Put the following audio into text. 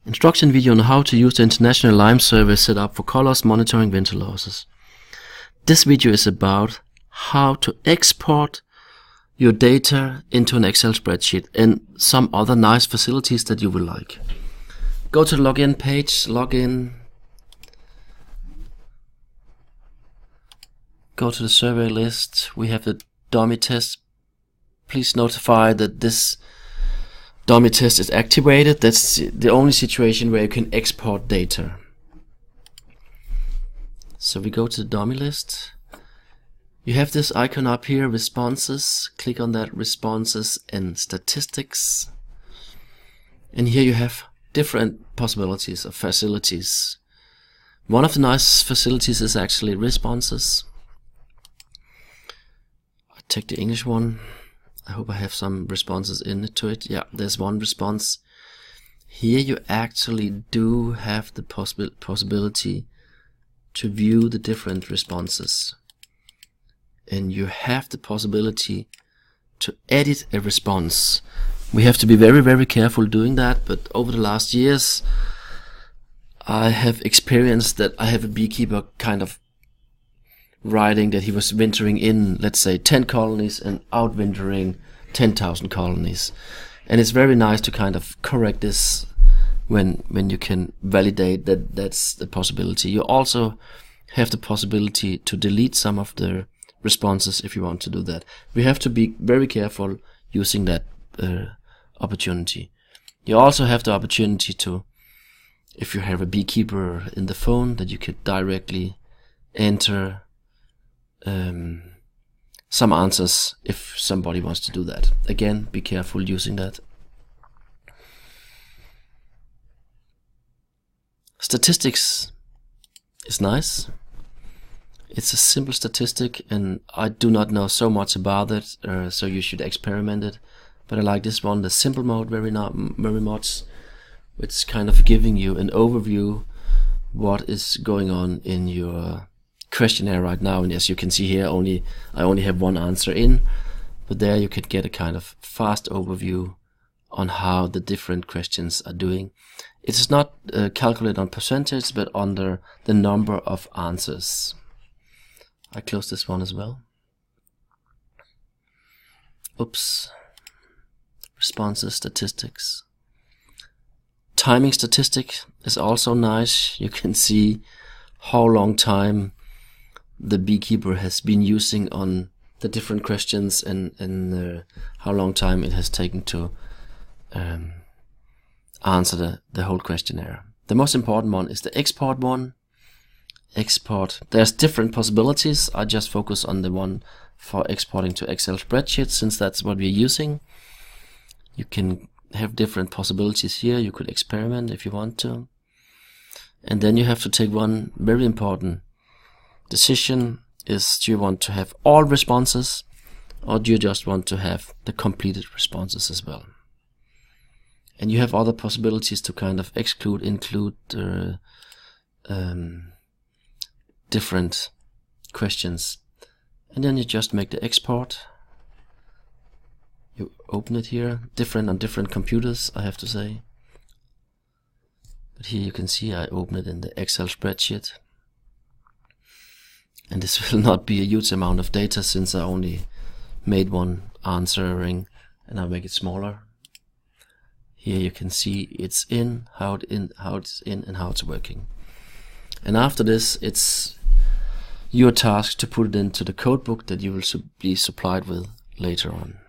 Instruction video on how to use the International Lime service set up for colors monitoring winter losses. This video is about how to export your data into an Excel spreadsheet and some other nice facilities that you will like. Go to the login page, log in, go to the survey list. We have the dummy test. Please notify that this dummy test is activated. That's the only situation where you can export data. So we go to the dummy list. You have this icon up here, responses. Click on that, responses and statistics. And here you have different possibilities of facilities. One of the nice facilities is actually responses. I take the English one. I hope I have some responses into it. Yeah, there's one response. Here you actually do have the possibility to view the different responses. And you have the possibility to edit a response. We have to be very, very careful doing that, but over the last years I have experienced that I have a beekeeper kind of writing that he was wintering in, let's say, 10 colonies and outwintering 10,000 colonies. And it's very nice to kind of correct this when you can validate that that's the possibility. You also have the possibility to delete some of the responses if you want to do that. We have to be very careful using that opportunity. You also have the opportunity to, if you have a beekeeper in the phone, that you could directly enter some answers if somebody wants to do that. Again, be careful using that. Statistics is nice. It's a simple statistic and I do not know so much about it, so you should experiment it. But I like this one, the simple mode, very much. It's kind of giving you an overview what is going on in your questionnaire right now. And as you can see here, I only have one answer in, but there you could get a kind of fast overview on how the different questions are doing. It's not calculated on percentage, but under the number of answers. I close this one as well. Oops. Responses, statistics. Timing statistic is also nice. You can see how long time the beekeeper has been using on the different questions and how long time it has taken to answer the whole questionnaire. The most important one is the export one. Export. There's different possibilities. I just focus on the one for exporting to Excel spreadsheets since that's what we're using. You can have different possibilities here. You could experiment if you want to. And then you have to take one very important decision. Is, do you want to have all responses or do you just want to have the completed responses as well? And you have other possibilities to kind of exclude, include different questions. And then you just make the export. You open it here, different on different computers, I have to say. But here you can see I open it in the Excel spreadsheet. And this will not be a huge amount of data since I only made one answering, and I'll make it smaller. Here you can see it's in, how it's in and how it's working. And after this, it's your task to put it into the codebook that you will be supplied with later on.